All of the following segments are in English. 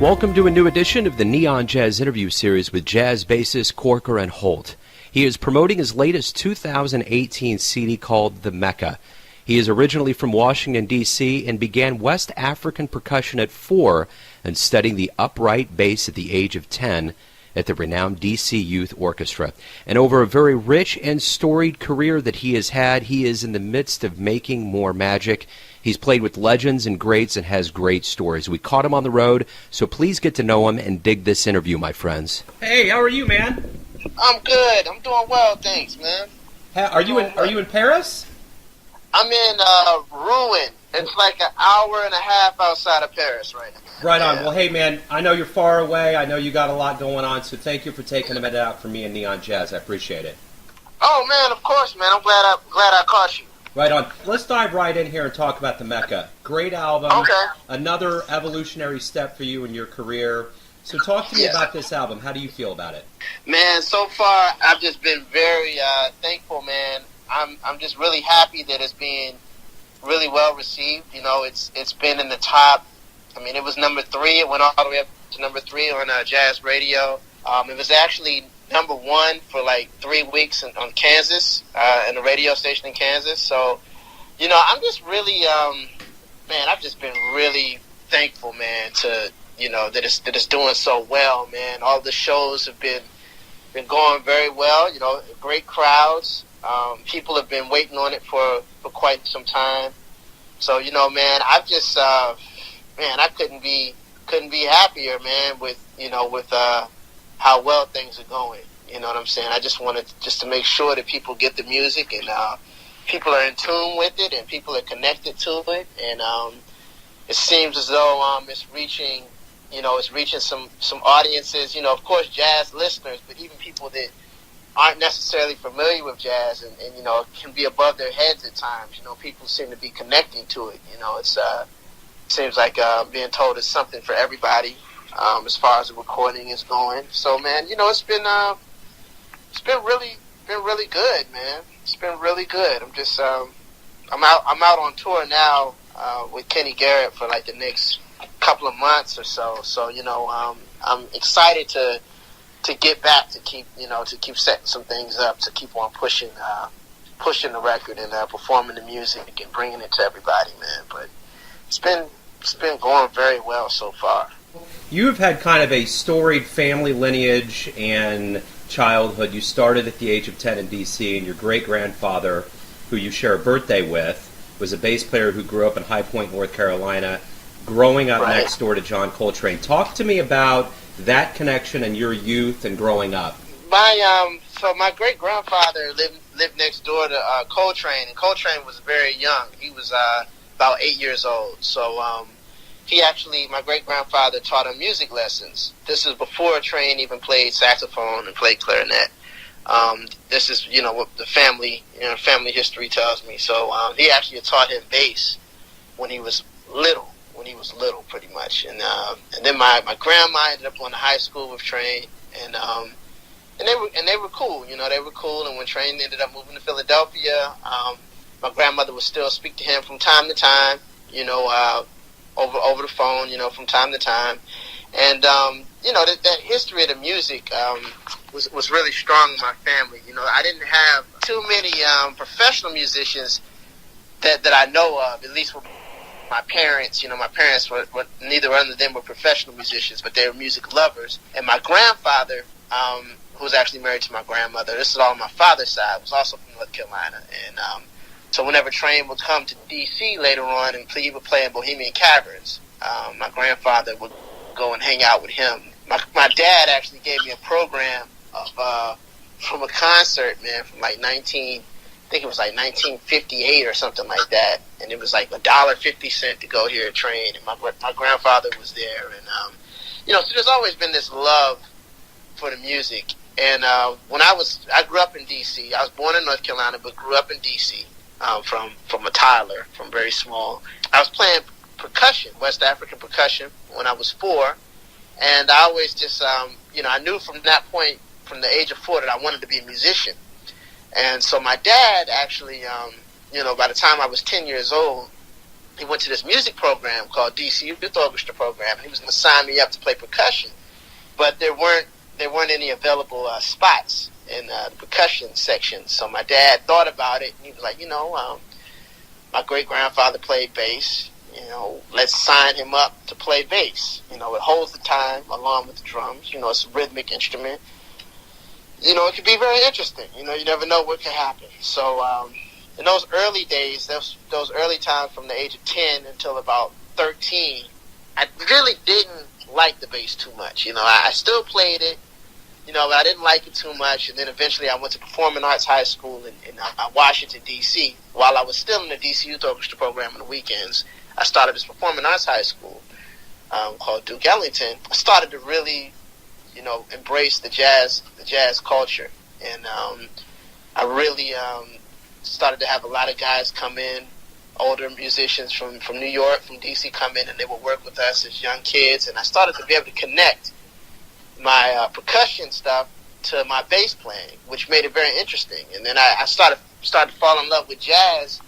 Welcome to a new edition of the Neon Jazz interview series with Jazz Bassist Corcoran Holt. He is promoting his latest 2018 CD called The Mecca. He is originally from Washington, D.C., and began West African percussion at 4 and studying the upright bass at the age of 10 at the renowned DC Youth Orchestra. And over a very rich and storied career that he has had, he is in the midst of making more magic. He's played with legends and greats and has great stories. We caught him on the road, so please get to know him and dig this interview, my friends. Hey, how are you, man? I'm good. I'm doing well, thanks, man. Are you in Paris? I'm in Rouen. It's like an hour and a half outside of Paris right now. Right on. Yeah. Well, hey, man, I know you're far away. I know you got a lot going on, so thank you for taking a minute out for me and Neon Jazz. I appreciate it. Oh, man, of course, man. I'm glad I caught you. Right on. Let's dive right in here and talk about The Mecca. Great album. Okay. Another evolutionary step for you in your career. So talk to me about this album. How do you feel about it? Man, so far, I've just been very thankful, man. I'm just really happy that it's being really well received. You know, it's been in the top. I mean, it was number 3. It went all the way up to number 3 on Jazz Radio. It was actually number 1 for like 3 weeks on Kansas, in a radio station in Kansas. So, you know, I'm just really, man, I've just been really thankful, man, to, you know, that it's doing so well, man. All the shows have been going very well, you know, great crowds. People have been waiting on it for quite some time. So, you know, man, I've just, man, I couldn't be happier, man, with how well things are going. You know what I'm saying? I just wanted to make sure that people get the music and people are in tune with it and people are connected to it. And it seems as though it's reaching some audiences, you know, of course, jazz listeners, but even people that aren't necessarily familiar with jazz and you know, can be above their heads at times. You know, people seem to be connecting to it. You know, it's seems like being told it's something for everybody as far as the recording is going. So, man, you know, it's been really good, man. It's been really good. I'm just I'm out on tour now with Kenny Garrett for like the next couple of months or so. So, you know, I'm excited to get back to keep setting some things up, to keep on pushing the record and performing the music and bringing it to everybody, man. But it's been going very well so far. You've had kind of a storied family lineage and childhood. You started at the age of 10 in D.C., and your great-grandfather, who you share a birthday with, was a bass player who grew up in High Point, North Carolina, growing up next door to John Coltrane. Talk to me about that connection and your youth and growing up. My great-grandfather lived next door to Coltrane, and Coltrane was very young. He was about 8 years old. So my great-grandfather taught him music lessons. This is before Train even played saxophone and played clarinet. This is, you know, what the family history tells me. So he actually taught him bass when he was little, pretty much. And then my grandma ended up going to high school with Train, and they were cool. You know, they were cool. And when Train ended up moving to Philadelphia, my grandmother would still speak to him from time to time, you know, over the phone, you know, from time to time. And, you know, that history of the music was really strong in my family. You know, I didn't have too many professional musicians that I know of, at least with my parents. You know, my parents were neither one of them were professional musicians, but they were music lovers. And my grandfather, who was actually married to my grandmother, this is all on my father's side, was also from North Carolina. And so whenever Train would come to D.C. later on and he would play in Bohemian Caverns, my grandfather would go and hang out with him. My dad actually gave me a program from a concert, man, from like 1958 or something like that, and it was like $1.50 to go hear a Train, and my grandfather was there, and you know, so there's always been this love for the music. And when I grew up in D.C. I was born in North Carolina, but grew up in D.C. From a toddler, from very small. I was playing percussion, West African percussion, when I was 4, and I always just, you know, I knew from that point, from the age of 4, that I wanted to be a musician. And so my dad actually, you know, by the time I was 10 years old, he went to this music program called DC Youth Orchestra program, and he was going to sign me up to play percussion. But there weren't any available spots in the percussion section. So my dad thought about it, and he was like, my great-grandfather played bass. Let's sign him up to play bass. It holds the time along with the drums. It's a rhythmic instrument. It could be very interesting. You never know what can happen. So in those early days, those early times from the age of 10 until about 13, I really didn't like the bass too much. I still played it, but I didn't like it too much. And then eventually I went to Performing Arts High School in Washington, D.C. While I was still in the DC Youth Orchestra program on the weekends, I started this Performing Arts High School called Duke Ellington. I started to really, embrace the jazz culture. And I really started to have a lot of guys come in, older musicians from New York, from D.C. come in, and they would work with us as young kids. And I started to be able to connect my percussion stuff to my bass playing, which made it very interesting. And then I started to fall in love with jazz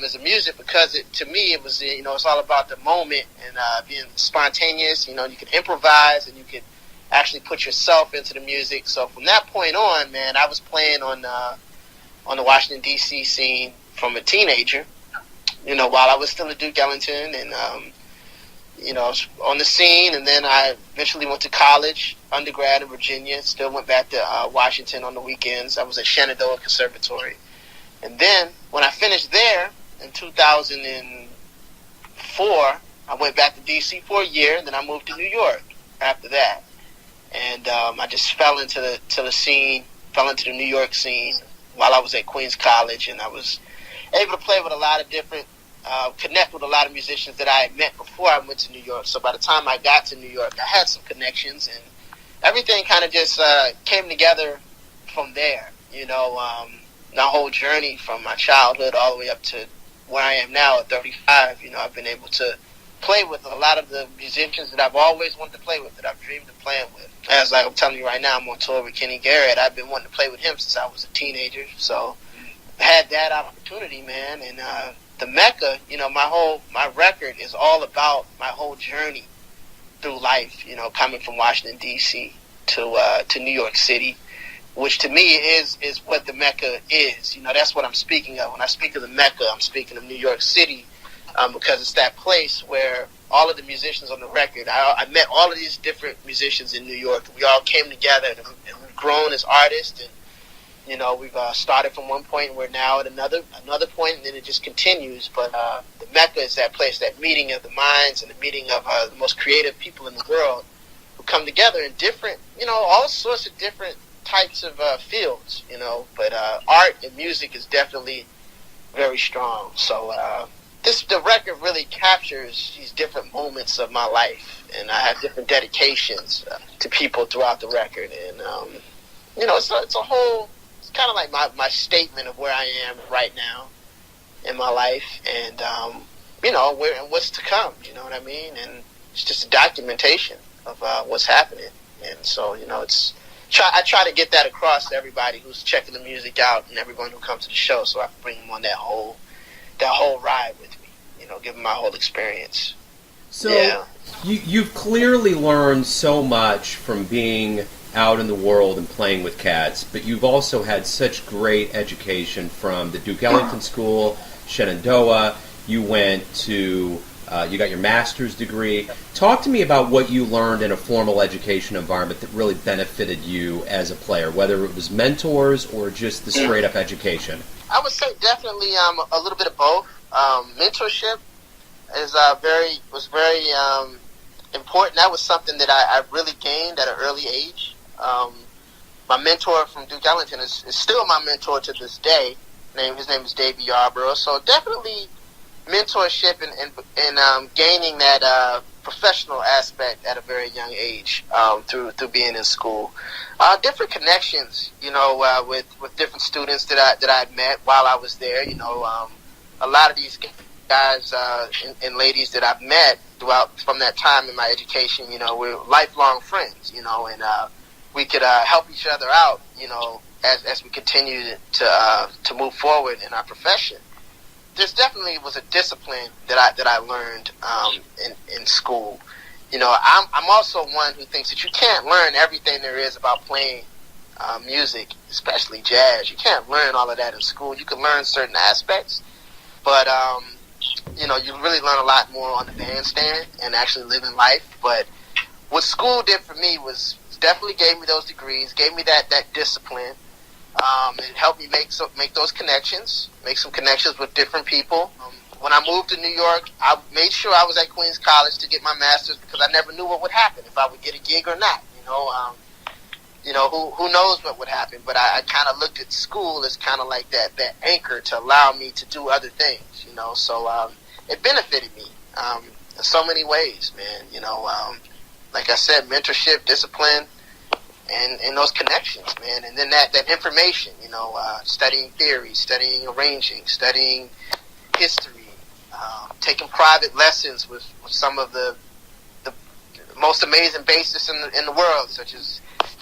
as a music, because to me it was it's all about the moment and being spontaneous. You can improvise and you can actually put yourself into the music. So from that point on, man, I was playing on the Washington D.C. scene from a teenager. While I was still at Duke Ellington, and on the scene. And then I eventually went to college, undergrad in Virginia. Still went back to Washington on the weekends. I was at Shenandoah Conservatory. And then when I finished there in 2004, I went back to D.C. for a year, and then I moved to New York after that. And I just fell into the scene, fell into the New York scene while I was at Queens College, and I was able to play with a lot of different, connect with a lot of musicians that I had met before I went to New York. So by the time I got to New York, I had some connections, and everything kind of just came together from there. My whole journey from my childhood all the way up to where I am now at 35, I've been able to play with a lot of the musicians that I've always wanted to play with, that I've dreamed of playing with. As I'm telling you right now, I'm on tour with Kenny Garrett. I've been wanting to play with him since I was a teenager. So I had that opportunity, man. And the Mecca, my record is all about my whole journey through life, coming from Washington, D.C. to New York City, which to me is what the Mecca is. That's what I'm speaking of. When I speak of the Mecca, I'm speaking of New York City, because it's that place where all of the musicians on the record, I met all of these different musicians in New York. We all came together, and we've grown as artists, and we've started from one point, and we're now at another point, and then it just continues. But the Mecca is that place, that meeting of the minds, and the meeting of the most creative people in the world who come together in different, all sorts of different types of fields, but art and music is definitely very strong. So the record really captures these different moments of my life, and I have different dedications to people throughout the record, and it's a whole, it's kind of like my statement of where I am right now in my life, and where and what's to come. You know what I mean? And it's just a documentation of what's happening, and so I try to get that across to everybody who's checking the music out and everyone who comes to the show, so I can bring them on that whole ride with me, give them my whole experience. So yeah. You've clearly learned so much from being out in the world and playing with cats, but you've also had such great education from the Duke Ellington School, Shenandoah. You went to you got your master's degree. Talk to me about what you learned in a formal education environment that really benefited you as a player, whether it was mentors or just the straight-up education. I would say definitely a little bit of both. Mentorship is was very important. That was something that I really gained at an early age. My mentor from Duke Ellington is still my mentor to this day. His name is Davey Yarborough. So definitely mentorship and gaining that professional aspect at a very young age through being in school. Different connections, with different students that I met while I was there. A lot of these guys and ladies that I've met throughout from that time in my education, we're lifelong friends, and we could help each other out, as we continue to move forward in our profession. there's definitely was a discipline that I learned in school. You know, I'm also one who thinks that you can't learn everything there is about playing music, especially jazz. You can't learn all of that in school. You can learn certain aspects, but you know, you really learn a lot more on the bandstand and actually living life. But what school did for me was definitely gave me those degrees, gave me that discipline. It helped me make those connections, make some connections with different people. When I moved to New York, I made sure I was at Queens College to get my master's because I never knew what would happen, if I would get a gig or not. You know, who knows what would happen? But I kind of looked at school as kind of like that anchor to allow me to do other things. You know, so it benefited me in so many ways, man. You know, like I said, mentorship, discipline. And those connections, man, and then that information, you know, studying theory, studying arranging, studying history, taking private lessons with some of the most amazing bassists in the world, such as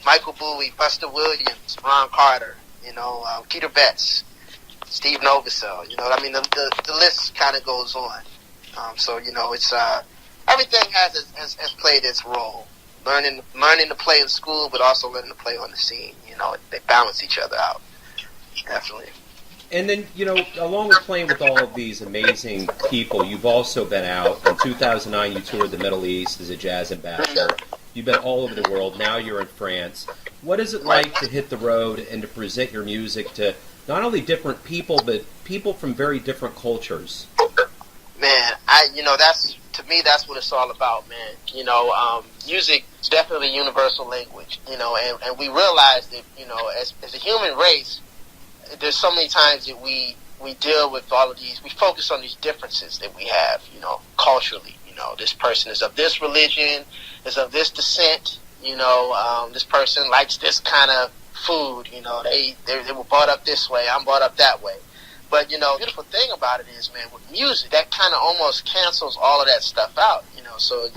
Michael Bowie, Buster Williams, Ron Carter, you know, Peter Betts, Steve Novosel. You know, I mean, the list kind of goes on. So you know, it's everything has played its role. Learning to play in school, but also learning to play on the scene. You know, they balance each other out. Definitely. And then, you know, along with playing with all of these amazing people, you've also been out. In 2009, you toured the Middle East as a jazz ambassador. You've been all over the world. Now you're in France. What is it like to hit the road and to present your music to not only different people, but people from very different cultures? Man, to me, that's what it's all about, man. You know, music is definitely a universal language, you know, and we realize that, you know, as a human race, there's so many times that we deal with all of these, we focus on these differences that we have, you know, culturally. You know, this person is of this religion, is of this descent, you know, this person likes this kind of food, you know, they were brought up this way, I'm brought up that way. But, you know, the beautiful thing about it is, man, with music, that kind of almost cancels all of that stuff out, you know. So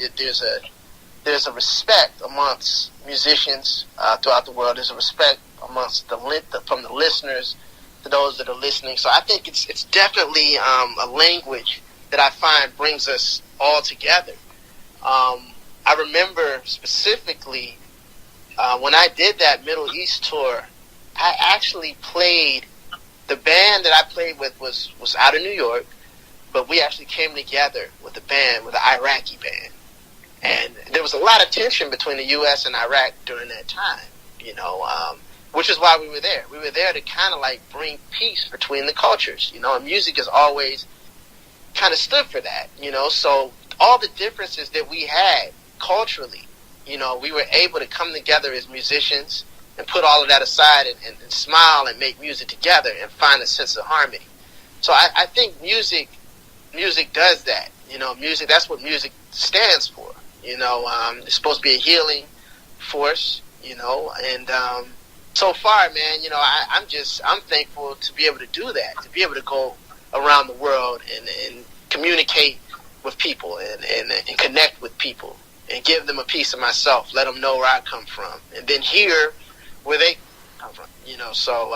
there's a respect amongst musicians throughout the world. There's a respect amongst from the listeners to those that are listening. So I think it's definitely a language that I find brings us all together. I remember specifically when I did that Middle East tour, I actually played. The band that I played with was out of New York, but we actually came together with a band, with an Iraqi band. And there was a lot of tension between the U.S. and Iraq during that time, you know, which is why we were there. We were there to kind of like bring peace between the cultures, you know, and music has always kind of stood for that, you know. So all the differences that we had culturally, you know, we were able to come together as musicians and put all of that aside and smile and make music together and find a sense of harmony. So I think music does that. You know, music, that's what music stands for. You know, it's supposed to be a healing force, you know, and so far, man, you know, I'm thankful to be able to do that, to be able to go around the world and communicate with people and connect with people and give them a piece of myself, let them know where I come from, and then hear where they come from, you know. So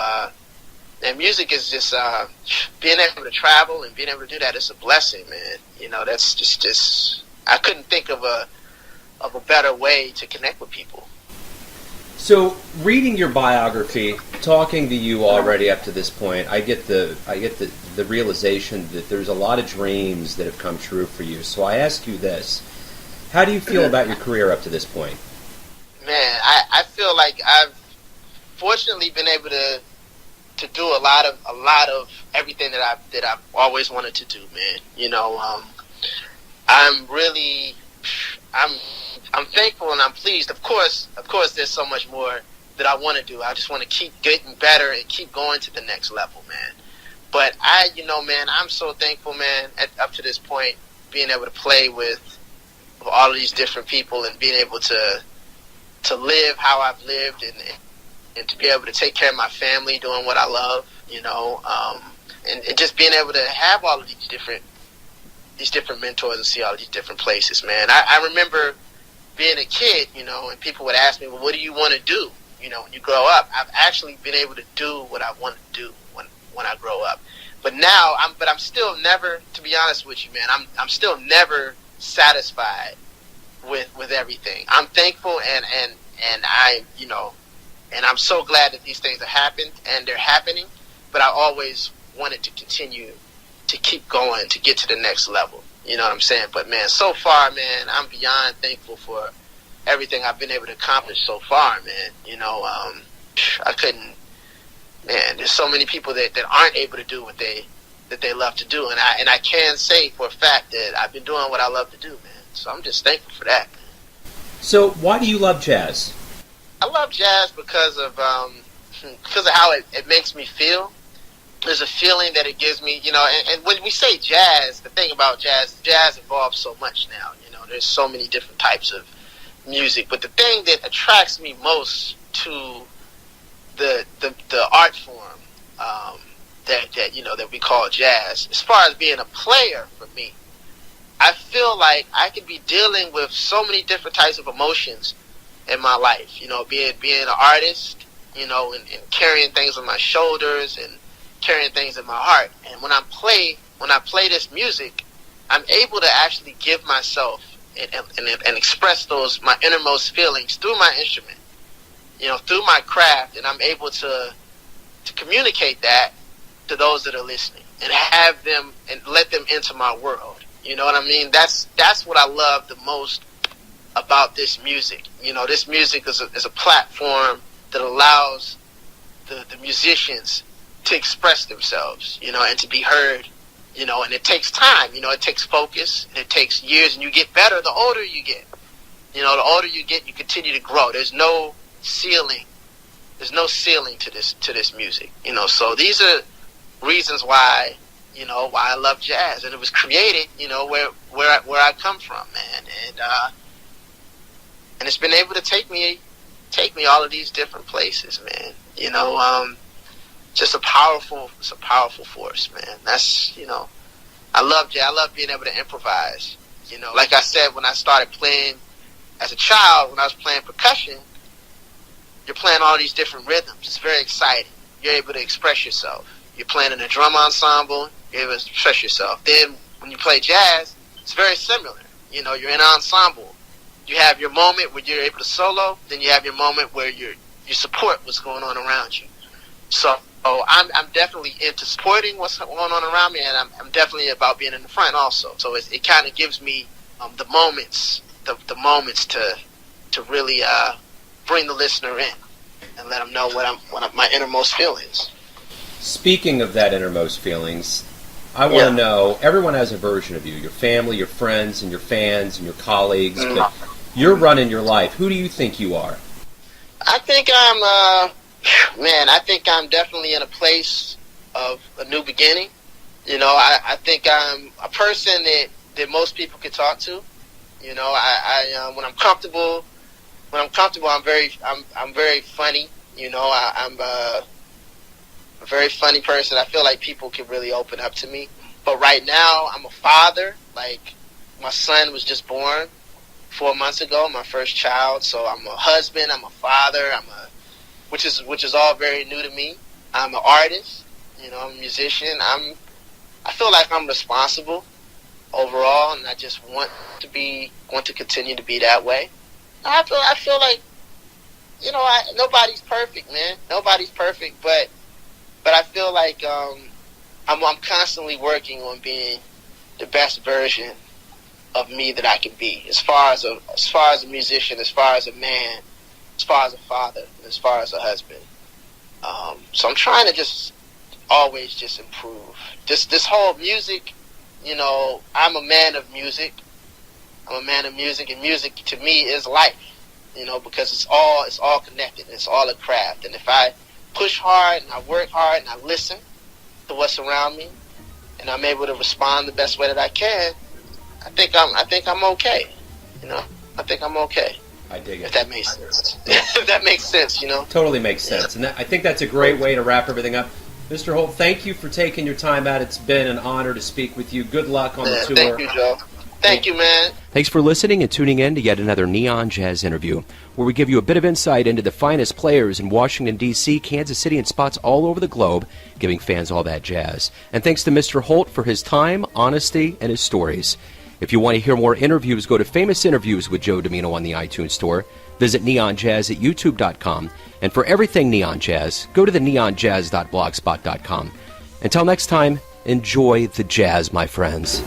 and music is just being able to travel and being able to do that is a blessing, man. You know, that's just I couldn't think of a better way to connect with people. So, reading your biography, talking to you already up to this point, I get the realization that there's a lot of dreams that have come true for you. So I ask you this: how do you feel about your career up to this point? Man, I feel like I've fortunately been able to do a lot of everything that I've always wanted to do, man. You know, I'm thankful and I'm pleased. Of course, there's so much more that I want to do. I just want to keep getting better and keep going to the next level, man. But I'm so thankful, man, up to this point, being able to play with all of these different people and being able to live how I've lived and to be able to take care of my family doing what I love, you know, and just being able to have all of these different mentors and see all these different places, man. I remember being a kid, you know, and people would ask me, well, what do you want to do, you know, when you grow up? I've actually been able to do what I want to do when I grow up. But now I'm still never, to be honest with you, man, I'm still never satisfied with everything. I'm thankful and I, you know, and I'm so glad that these things have happened and they're happening, but I always wanted to continue to keep going to get to the next level. You know what I'm saying? But man, so far, man, I'm beyond thankful for everything I've been able to accomplish so far, man. You know, I couldn't, man, there's so many people that aren't able to do what they love to do, and I can say for a fact that I've been doing what I love to do, man. So I'm just thankful for that, man. So why do you love jazz? I love jazz because of how it makes me feel. There's a feeling that it gives me, you know, and when we say jazz, the thing about jazz involves so much now. You know, there's so many different types of music, but the thing that attracts me most to the art form that you know that we call jazz, as far as being a player for me, I feel like I could be dealing with so many different types of emotions in my life. You know, being an artist, you know, and carrying things on my shoulders and carrying things in my heart. And when I play this music, I'm able to actually give myself and express my innermost feelings through my instrument, you know, through my craft, and I'm able to communicate that to those that are listening and have them and let them into my world. You know what I mean? That's what I love the most about this music. You know, this music is a platform that allows the musicians to express themselves, you know, and to be heard, you know, and it takes time, you know, it takes focus, and it takes years, and you get better the older you get. You know, the older you get, you continue to grow. There's no ceiling. There's no ceiling to this music, you know. So these are reasons why, you know, why I love jazz, and it was created, you know, where I come from, man, and it's been able to take me all of these different places, man. You know, it's a powerful force, man. That's, you know, I love jazz. I love being able to improvise. You know, like I said, when I started playing as a child, when I was playing percussion, you're playing all these different rhythms. It's very exciting. You're able to express yourself. You're playing in a drum ensemble. You're able to express yourself. Then when you play jazz, it's very similar. You know, you're in an ensemble. You have your moment where you're able to solo. Then you have your moment where you support what's going on around you. So I'm definitely into supporting what's going on around me, and I'm definitely about being in the front also. So it kind of gives me the moments to really bring the listener in and let them know what my innermost feelings. Speaking of that innermost feelings, I want to know, everyone has a version of you, your family, your friends, and your fans, and your colleagues, but you're running your life. Who do you think you are? I think I'm definitely in a place of a new beginning. You know, I think I'm a person that most people could talk to. You know, I when I'm comfortable, I'm very funny. You know, I'm a very funny person. I feel like people can really open up to me. But right now, I'm a father. Like, my son was just born 4 months ago, my first child. So I'm a husband. I'm a father. Which is all very new to me. I'm an artist. You know, I'm a musician. I feel like I'm responsible overall, and I just want to continue to be that way. I feel like, you know, nobody's perfect, man. Nobody's perfect, but I feel like I'm constantly working on being the best version of me that I can be, as far as a musician, as far as a man, as far as a father, and as far as a husband. So I'm trying to just always just improve. This whole music, you know, I'm a man of music. I'm a man of music, and music to me is life. You know, because it's all connected. It's all a craft. And if I push hard and I work hard and I listen to what's around me, and I'm able to respond the best way that I can, I think I'm okay. You know, I think I'm okay. I dig it. If that makes sense. If that makes sense, you know. Totally makes sense. And I think that's a great way to wrap everything up. Mr. Holt, thank you for taking your time out. It's been an honor to speak with you. Good luck on the tour. Thank you, Joe. Thank you, man. Thanks for listening and tuning in to yet another Neon Jazz interview, where we give you a bit of insight into the finest players in Washington, D.C., Kansas City, and spots all over the globe, giving fans all that jazz. And thanks to Mr. Holt for his time, honesty, and his stories. If you want to hear more interviews, go to Famous Interviews with Joe Domino on the iTunes Store. Visit neonjazz at youtube.com. And for everything Neon Jazz, go to the neonjazz.blogspot.com. Until next time, enjoy the jazz, my friends.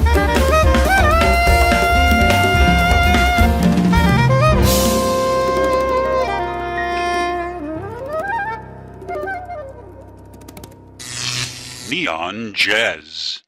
Neon Jazz.